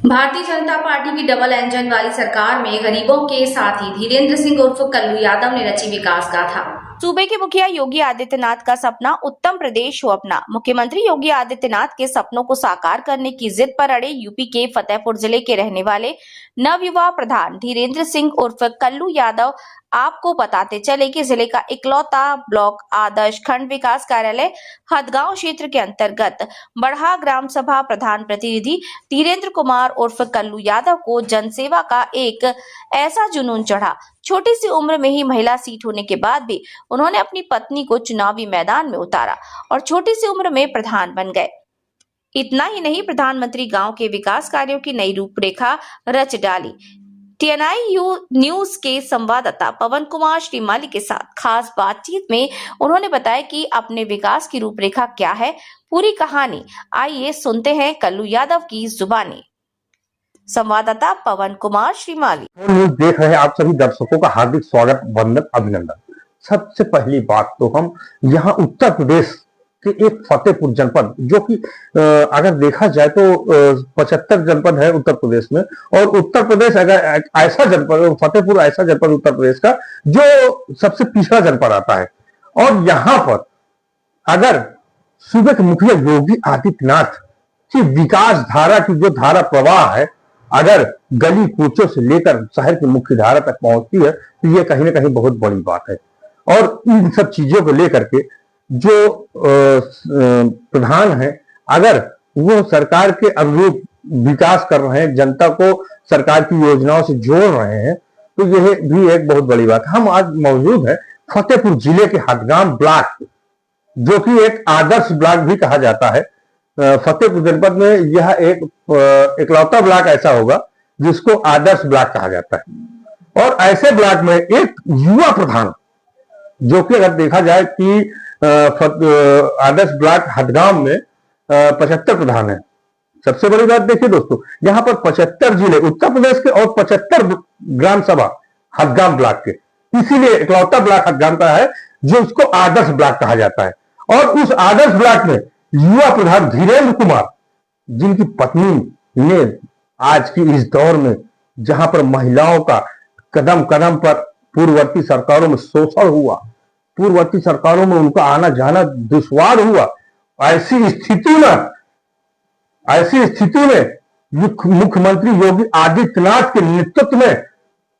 Bharatiya Janata party की double engine वाली सरकार में गरीबों के साथी धीरेन्द्र सिंह उर्फ कल्लू यादव ने रची विकास गाथा। सूबे के मुखिया योगी आदित्यनाथ का सपना उत्तम प्रदेश हो अपना। मुख्यमंत्री योगी आदित्यनाथ के सपनों को साकार करने की जिद पर अड़े यूपी के फतेहपुर जिले के रहने वाले नवयुवा प्रधान धीरेन्द्र सिंह उर्फ कल्लू यादव आपको बताते चले कि जिले का इकलौता ब्लॉक आदर्श खंड विकास कार्यालय हदगांव क्षेत्र के अंतर्गत बढ़ा ग्राम सभा प्रधान प्रतिनिधि धीरेन्द्र कुमार उर्फ कल्लू यादव को जनसेवा का एक ऐसा जुनून चढ़ा। छोटी सी उम्र में ही महिला सीट होने के बाद भी उन्होंने अपनी पत्नी को चुनावी मैदान में उतारा और छोटी सी उम्र में प्रधान बन गए। इतना ही नहीं, प्रधानमंत्री गांव के विकास कार्यों की नई रूपरेखा रच डाली। TNI न्यूज के संवाददाता पवन कुमार श्रीमाली के साथ खास बातचीत में उन्होंने बताया कि अपने विकास की रूपरेखा क्या है, पूरी कहानी आइए सुनते हैं कल्लू यादव की जुबानी। संवाददाता पवन कुमार श्रीमाली। न्यूज देख रहे आप सभी दर्शकों का हार्दिक स्वागत, वंदन, अभिनंदन। सबसे पहली बात तो हम यहाँ उत्तर प्रदेश के एक फतेहपुर जनपद, जो कि अगर देखा जाए तो 75 जनपद है उत्तर प्रदेश में, और उत्तर प्रदेश अगर ऐसा जनपद, फतेहपुर ऐसा जनपद उत्तर प्रदेश का जो सबसे पिछड़ा जनपद आता है। और यहाँ पर अगर सूबे के मुखिया योगी आदित्यनाथ की विकास धारा की जो धारा प्रवाह है, अगर गली कूचों से लेकर शहर की मुख्य धारा तक पहुंचती है, तो ये कहीं ना कहीं बहुत बड़ी बात है। और इन सब चीजों को लेकर के जो प्रधान है, अगर वो सरकार के अनुरूप विकास कर रहे हैं, जनता को सरकार की योजनाओं से जोड़ रहे हैं, तो यह भी एक बहुत बड़ी बात है। हम आज मौजूद है फतेहपुर जिले के हदगाम ब्लॉक, जो कि एक आदर्श ब्लॉक भी कहा जाता है। फतेहपुर जनपद में यह एक इकलौता ब्लॉक ऐसा होगा जिसको आदर्श ब्लॉक कहा जाता है। और ऐसे ब्लॉक में एक युवा प्रधान, जो कि अगर देखा जाए कि आदर्श ब्लॉक हदगाम में 75 प्रधान है। सबसे बड़ी बात देखिए दोस्तों, यहाँ पर 75 जिले उत्तर प्रदेश के और 75 ग्राम सभा हदगाम ब्लॉक के, इसीलिए इकलौता ब्लॉक हदगाम का है जो उसको आदर्श ब्लॉक कहा जाता है। और उस आदर्श ब्लॉक में युवा प्रधान धीरेन्द्र कुमार, जिनकी पत्नी ने आज की इस दौर में, जहां पर महिलाओं का कदम कदम पर पूर्ववर्ती सरकारों में शोषण हुआ, पूर्ववर्ती सरकारों में उनका आना जाना दुश्वार हुआ, ऐसी स्थिति में मुख्यमंत्री योगी आदित्यनाथ के नेतृत्व में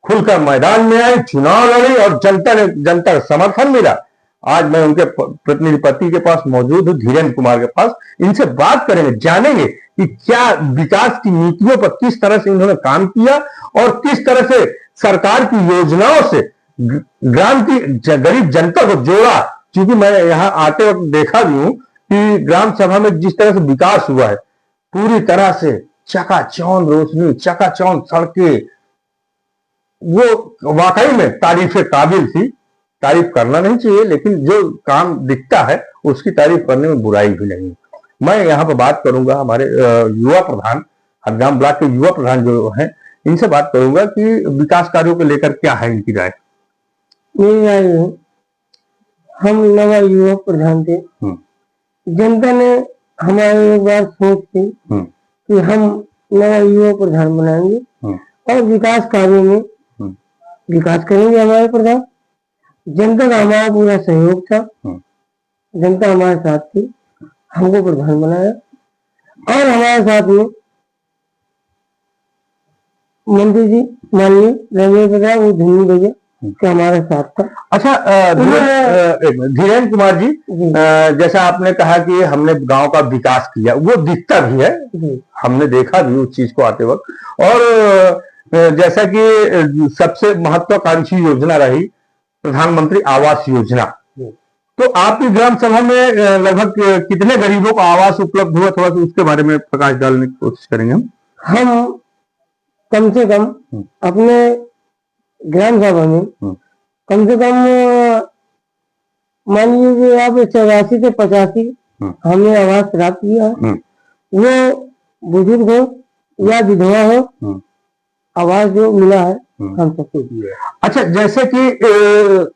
खुलकर मैदान में आई, चुनाव लड़ी और जनता का समर्थन मिला। आज मैं उनके प्रतिनिधि पति के पास मौजूद हूं, धीरेन्द्र कुमार के पास। इनसे बात करेंगे, जानेंगे कि क्या विकास की नीतियों पर किस तरह से इन्होंने काम किया और किस तरह से सरकार की योजनाओं से ग्राम की गरीब जनता को जोड़ा। क्योंकि मैं यहाँ आते वक्त देखा भी हूं कि ग्राम सभा में जिस तरह से विकास हुआ है, पूरी तरह से चकाचौंध रोशनी, चकाचौंध सड़कें, वो वाकई में तारीफ काबिल थी। तारीफ करना नहीं चाहिए, लेकिन जो काम दिखता है उसकी तारीफ करने में बुराई भी नहीं। मैं यहाँ पर बात करूंगा हमारे युवा प्रधान, हदगाम ब्लॉक के युवा प्रधान जो हैं, इनसे बात करूंगा कि विकास कार्यों को लेकर क्या है इनकी राय। मेरी राय है, हम नवा युवा प्रधान थे, जनता ने हमारे एक बार सोच थी कि हम नवा युवा प्रधान बनाएंगे और विकास कार्यों में विकास करेंगे। हमारे प्रधान, जनता का हमारा पूरा सहयोग था, जनता हमारे साथ थी, हमको प्रधान बनाया। और हमारे साथ में मंत्री जी माननीय रमेश प्रधान, वो धुनी भैया का हमारे साथ था। अच्छा धीरेन्द्र कुमार जी, जैसा आपने कहा कि हमने गांव का विकास किया, वो दिखता भी है, हमने देखा भी उस चीज को आते वक्त। और जैसा कि सबसे महत्वाकांक्षी योजना रही प्रधानमंत्री आवास योजना, तो आपकी ग्राम सभा में लगभग कितने गरीबों को आवास उपलब्ध हुआ, थोड़ा सा उसके बारे में प्रकाश डालने की कोशिश करेंगे। हम कम से कम अपने ग्राम सभा में कम से कम मान लीजिए आप 84 से 85 हमने आवास प्राप्त किया है। वो बुजुर्ग हो या विधवा हो, आवास जो मिला है हम सबको दिया है। अच्छा, जैसे कि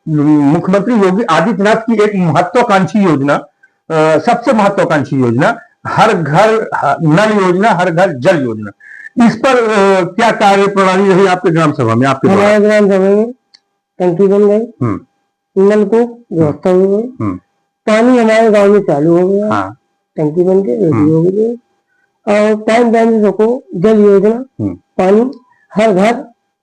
मुख्यमंत्री योगी आदित्यनाथ की एक महत्वाकांक्षी योजना, सबसे महत्वाकांक्षी योजना हर घर नल योजना, हर घर जल योजना, इस पर क्या कार्य प्रणाली रही आपके ग्राम सभा में, आपके द्वारा? हमारे ग्राम सभा में टंकी बन गई, नलकूप व्यवस्था हो गई, पानी हमारे गांव में चालू हो गया, हाँ। टंकी बन के रेडी हो गई है। और टाइम टाइम से सबको जल योजना पानी हर घर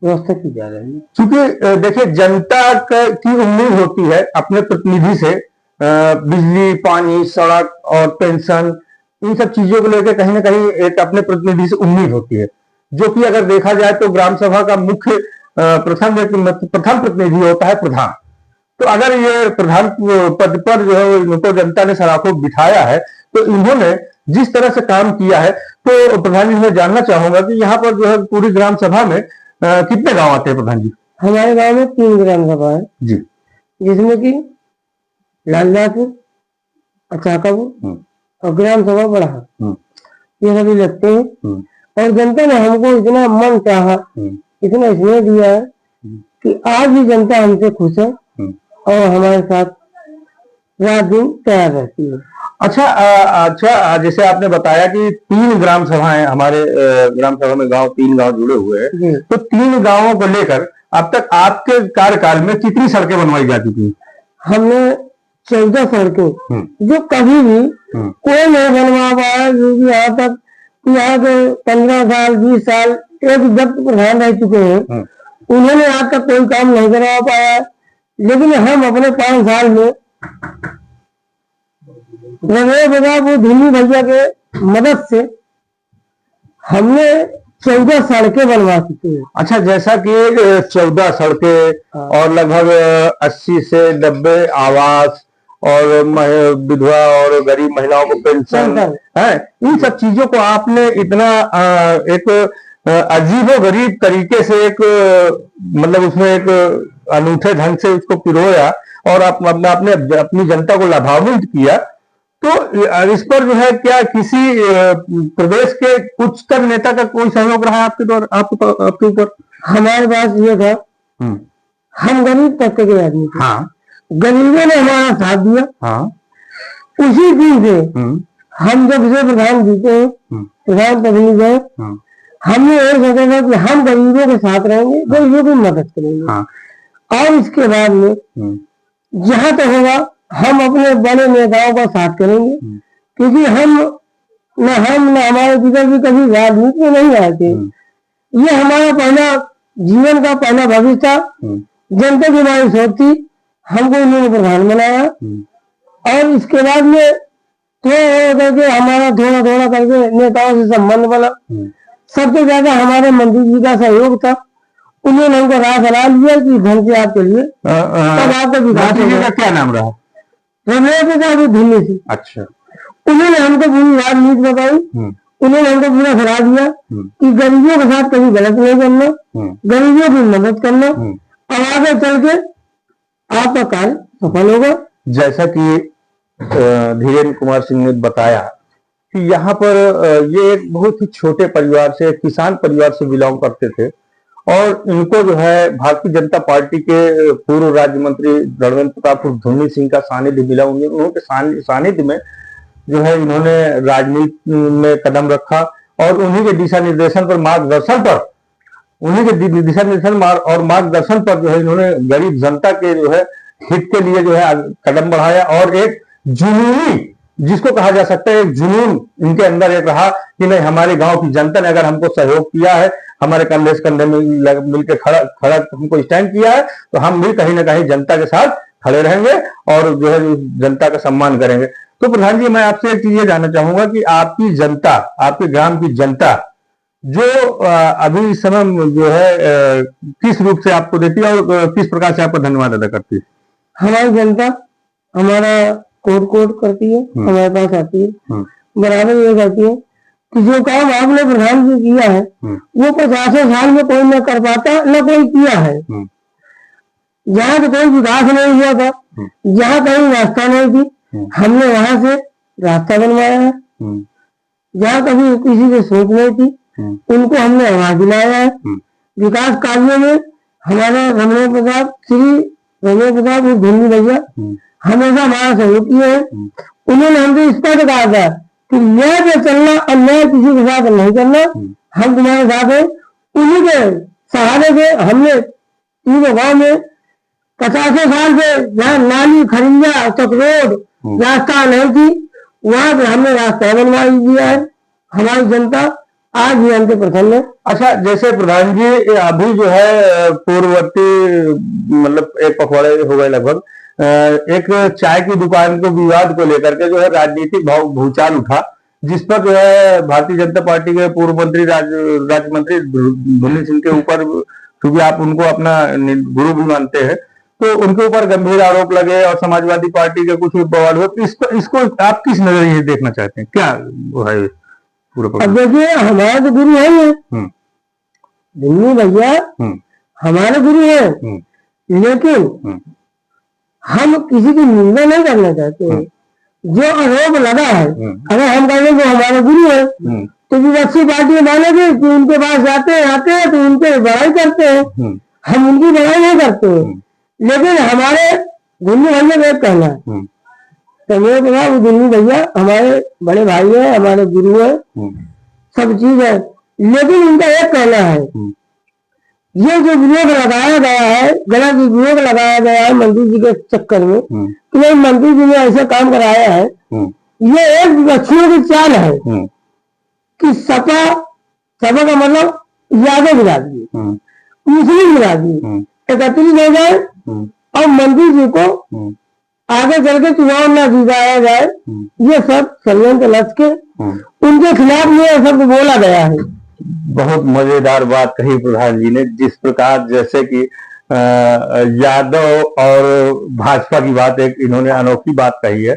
व्यवस्था की जा रही है। क्योंकि देखिए जनता की उम्मीद होती है अपने प्रतिनिधि से बिजली, पानी, सड़क और पेंशन, इन सब चीजों को लेकर कहीं ना कहीं एक अपने प्रतिनिधि से उम्मीद होती है, जो कि अगर देखा जाए तो ग्राम सभा का मुख्य प्रथम प्रतिनिधि होता है प्रधान। तो अगर ये प्रधान पद पर जो है इनको जनता ने सराफों बिठाया है, तो इन्होंने जिस तरह से काम किया है, तो प्रधान जी मैं जानना चाहूंगा कि यहाँ पर जो है पूरी ग्राम सभा में कितने गांव आते हैं प्रधान जी? हमारे गांव में 3 ग्राम सभा है जी, जिसमें कि लालदापुर, अचाकापुर और ग्राम सभा बड़ा ये सभी लगते हैं। और जनता ने हमको इतना मन चाहा, इतना स्नेह दिया है कि आज भी जनता हमसे खुश है और हमारे साथ रात दिन तैयार रहती है। अच्छा, जैसे आपने बताया कि 3 ग्राम सभाएं हमारे ग्राम सभा में 3 गांव जुड़े हुए हैं, तो 3 गांवों को लेकर अब तक आपके कार्यकाल में कितनी सड़कें बनवाई जा चुकी हैं? हमने 14 सड़कें जो कभी भी कोई नहीं बनवा पाया, जो भी यहाँ तक यहाँ के 15 साल 20 साल एक जब प्रधान रह चुके हैं, उन्होंने आज तक कोई काम नहीं करवा पाया। लेकिन हम अपने 5 साल में रमेश प्रताप धोनी भैया के मदद से हमने 14 सड़कें बनवा चुके हैं। अच्छा, जैसा कि 14 सड़कें और लगभग 80 से 90 आवास और विधवा और गरीब महिलाओं को पेंशन है, इन सब चीजों को आपने इतना एक अजीबो गरीब तरीके से एक मतलब उसमें एक अनूठे ढंग से उसको पिरोया और आपने अपनी जनता को लाभान्वित किया, तो इस पर जो है क्या किसी प्रदेश के उच्चतर नेता का कोई सहयोग रहा है आपके द्वारा, आपके ऊपर? हमारे पास ये था, हम गरीब तबके के आदमी थे, हाँ। गरीबों ने हमारा साथ दिया, हाँ। उसी दिन से हम जब से प्रधान जीते हैं, प्रधान प्रतिनिधि है, हमने ये सोचा था कि हम गरीबों के साथ रहेंगे, गरीबों की मदद करेंगे। और इसके बाद में जहां तक होगा हम अपने बड़े नेताओं का साथ करेंगे, क्योंकि हम न हमारे पिताजी कभी राजनीति में नहीं आए थे। ये हमारा पहला जीवन का पहला भविष्य था। जनता की हमारी सोच थी, हमको उन्होंने प्रधान बनाया और इसके बाद में थोड़ा करके हमारा थोड़ा करके नेताओं से संबंध बना। सबसे ज्यादा हमारे मंत्री जी का सहयोग था, उन्होंने हमको राह सलाह दिया कि धन से आपके लिए तब आपका विकास का क्या नाम रहा? रमेश प्रताप धोनी से। अच्छा, उन्होंने हमको पूरी राजनीति बताई, उन्होंने हमको पूरा सलाह दिया कि गरीबों के साथ कभी गलत नहीं करना, गरीबों की मदद करना और आगे चल के आपका कार्य सफल होगा। जैसा कि धीरेन्द्र कुमार सिंह ने बताया कि यहाँ पर ये एक बहुत ही छोटे परिवार से, किसान परिवार से बिलोंग करते थे और इनको जो है भारतीय जनता पार्टी के पूर्व राज्य मंत्री रणवेंद्र प्रताप धोनी सिंह का सानिध्य मिला। उनके सानिध्य में जो है इन्होंने राजनीति में कदम रखा और उन्हीं के दिशा निर्देशन पर मार्गदर्शन और मार्गदर्शन पर जो है इन्होंने गरीब जनता के जो है हित के लिए जो है कदम बढ़ाया और एक जुनूनी, जिसको कहा जा सकता है एक जुनून इनके अंदर एक रहा कि नहीं, हमारे गांव की जनता ने अगर हमको सहयोग किया है, हमारे कंधे से कंधे में मिलकर खड़ा हमको स्टैंड किया है, तो हम भी कहीं ना कहीं जनता के साथ खड़े रहेंगे और जो है जनता का सम्मान करेंगे। तो प्रधान जी, मैं आपसे एक चीज ये जानना चाहूंगा कि आपकी जनता, आपके ग्राम की जनता जो अभी इस समय जो है किस रूप से आपको देती है और किस प्रकार से आपको धन्यवाद अदा करती है? हमारी जनता हमारा कोट करती है, हमारे पास आती है, बराबर ये कहती है कि जो काम आपने प्रधान जी किया है वो 50 साल में कोई न कर पाता, न कोई किया है। जहाँ तो कोई विकास नहीं हुआ था, जहाँ कहीं रास्ता नहीं थी, हमने वहां से रास्ता बनवाया है। जहाँ कभी किसी की सोच नहीं थी, उनको हमने आवाज दिलाया है। विकास कार्यों में हमारा श्री रमेश प्रताप धोनी भैया हमेशा हमारा सहयोग किया है। उन्होंने हमसे स्पष्ट कहा था कि न्याय पे चलना और न्याय किसी के साथ नहीं करना, हम तुम्हारे साथ हैं। उन्हीं के सहारे से हमने तीनों गांव में 50 साल से जहाँ नाली खरिंजा चकरोड रास्ता नहीं थी, वहां पर हमने रास्ता बनवा दिया है। हमारी जनता आज भी हमसे प्रसन्न है। अच्छा, जैसे प्रधान जी अभी जो है पूर्ववर्ती मतलब एक पखवाड़े हो गए लगभग, एक चाय की दुकान को विवाद को लेकर के जो है राजनीतिक भूचाल उठा, जिस पर जो है भारतीय जनता पार्टी के पूर्व मंत्री राज्य मंत्री धुन्नी सिंह के ऊपर, क्योंकि आप उनको अपना गुरु भी मानते हैं, तो उनके ऊपर गंभीर आरोप लगे और समाजवादी पार्टी के कुछ बवाल हुए। तो इसको आप किस नजरिए से देखना चाहते हैं, क्या वो है पूरा? अब देखिए, हमारे तो गुरु है धुन्नी भैया, हमारे गुरु है, लेकिन हम किसी की निंदा नहीं करना चाहते। जो आरोप लगा है, अगर हम कहेंगे वो हमारे गुरु है, तो विपक्षी पार्टी मानेगी कि उनके पास आते हैं तो उनके बड़ाई करते हैं। हम उनकी बड़ाई नहीं करते हैं, लेकिन हमारे धुन्नी भैया का एक कहना है, तो मेरे कहा वो धुन्नी भैया हमारे बड़े भाई है, हमारे गुरु है, सब चीज है, लेकिन उनका एक कहना है, ये जो विरोध लगाया गया है, गलत विरोध लगाया गया है मंत्री जी के चक्कर में, कि मंत्री जी ने ऐसे काम कराया है, ये एक विपक्षियों की चाल है कि सपा का मतलब यादव बिरादरी, मुस्लिम बिरादरी एकत्रित हो जाए और मंत्री जी को आगे चल के चुनाव न जीताया जाए। ये सब षड्यंत्र रच के उनके खिलाफ ये शब्द बोला गया है। बहुत मजेदार बात कही प्रधान जी ने, जिस प्रकार जैसे कि यादव और भाजपा की बात, एक इन्होंने अनोखी बात कही है,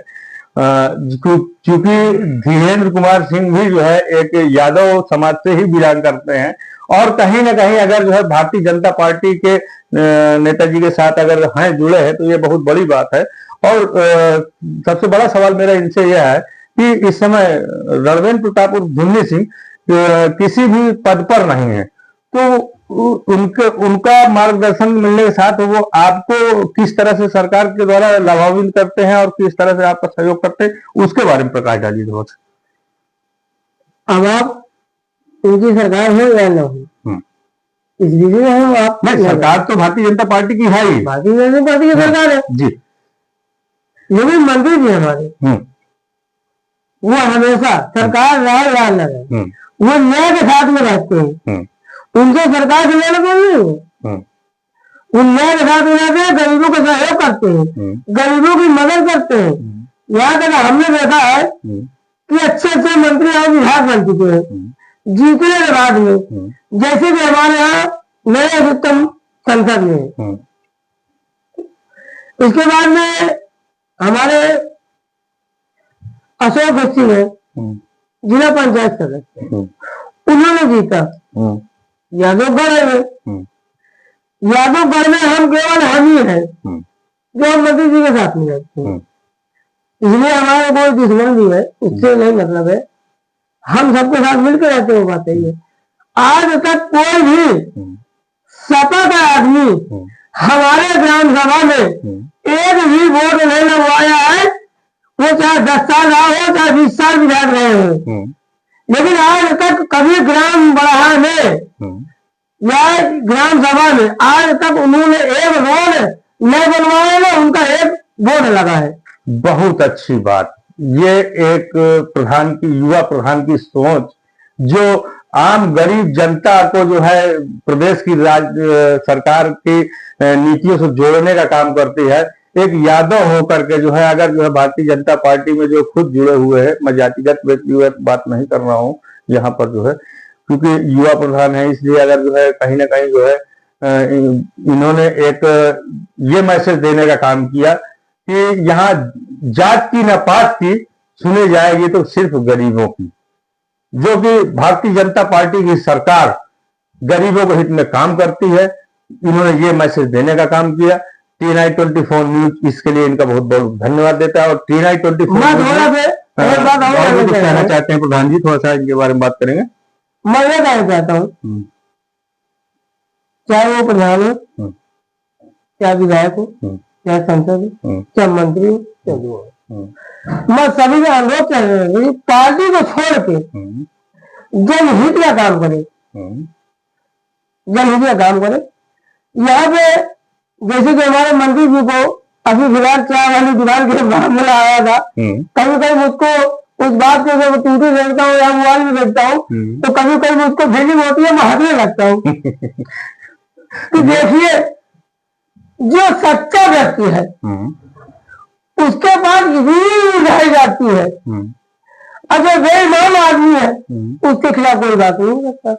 क्योंकि धीरेन्द्र कुमार सिंह भी जो है एक यादव समाज से ही बिलोंग करते हैं, और कहीं ना कहीं अगर जो है भारतीय जनता पार्टी के नेताजी के साथ अगर हैं जुड़े हैं, तो ये बहुत बड़ी बात है। और सबसे बड़ा सवाल मेरा इनसे यह है कि इस समय रणवेंद्र प्रताप और धुन्नी सिंह किसी भी पद पर नहीं है, तो उनका मार्गदर्शन मिलने के साथ वो आपको किस तरह से सरकार के द्वारा लाभान्वित करते हैं और किस तरह से आपका सहयोग करते हैं, उसके बारे में प्रकाश डालिए थोड़ा सा। अब आप उनकी सरकार हो या न हो, इस विषय में आप नहीं, सरकार तो भारतीय जनता पार्टी की है ही, भारतीय जनता पार्टी की सरकार है जी, लेकिन मंत्री जी हमारे वो हमेशा सरकार रहे या न रहे, वो न्याय के साथ में रहते हैं। उनसे सरकार से लेना कोई नहीं है, वो न्याय के साथ में रहते हैं, गरीबों का सहयोग करते हैं, गरीबों की मदद करते हैं। यहाँ तक हमने देखा है कि अच्छे अच्छे मंत्री और विधायक बन चुके हैं जीतने के बाद में, जैसे कि हमारे यहाँ नए उत्तम संसद में। इसके बाद में हमारे अशोक बच्ची है जिला पंचायत सदस्य, उन्होंने जीता यादवगढ़ में। यादवगढ़ में हम केवल हम ही हैं जो हम मंत्री जी के साथ में रहते हैं, इसलिए हमारे कोई दुश्मन भी है, उससे नहीं मतलब है, हम सबके साथ मिलकर रहते हो। बात है, आज तक कोई भी सपा का आदमी हमारे ग्राम सभा में एक भी वोट नहीं लगवाया है, वो चाहे 10 साल रहा हो चाहे 20 साल विधायक रहे हो, लेकिन आज तक कभी ग्राम बढ़ा में या ग्राम सभा में आज तक उन्होंने एक रोड नहीं बनवाया, ना उनका एक बोर्ड लगा है। बहुत अच्छी बात, ये एक प्रधान की, युवा प्रधान की सोच, जो आम गरीब जनता को जो है प्रदेश की सरकार की नीतियों से जोड़ने का काम करती है। एक यादव होकर के जो है, अगर जो है भारतीय जनता पार्टी में जो खुद जुड़े हुए हैं, मैं जातिगत व्यक्तिगत बात नहीं कर रहा हूँ यहाँ पर जो है, क्योंकि युवा प्रधान है, इसलिए अगर जो है कहीं ना कहीं जो है इन्होंने एक ये मैसेज देने का काम किया कि यहाँ जात की न पात की सुनी जाएगी तो सिर्फ गरीबों की, जो कि भारतीय जनता पार्टी की सरकार गरीबों के हित में काम करती है। इन्होंने ये मैसेज देने का काम किया। TNI24 न्यूज इसके लिए इनका बहुत बहुत धन्यवाद देता है। और TNI24 कुछ कहना चाहते हैं प्रधान जी, थोड़ा सा इनके बारे में बात करेंगे। मैं ये कहना चाहता हूँ, चाहे वो प्रधान हो, चाहे विधायक हो, चाहे सांसद हो, चाहे मंत्री हो, चाहे जो हो, मैं सभी का अनुरोध कर रहा हूँ पार्टी को छोड़ के जनहित का काम करे, जनहित का काम करे। यहाँ पे जैसे कि हमारे मंत्री जी को अभी फिलहाल चाय वाली दुकान के मामला आया था, कभी कभी मुझको उस बात को जब टीवी देखता हूँ या मोबाइल में देखता हूँ तो कभी कभी मुझको फीलिंग होती है, मैं हंसने लगता हूँ। तो देखिए, जो सच्चा व्यक्ति है उसके पास इतनी उठाई जाती है, अगर बेईमान आदमी है उसके खिलाफ कोई बात नहीं करता।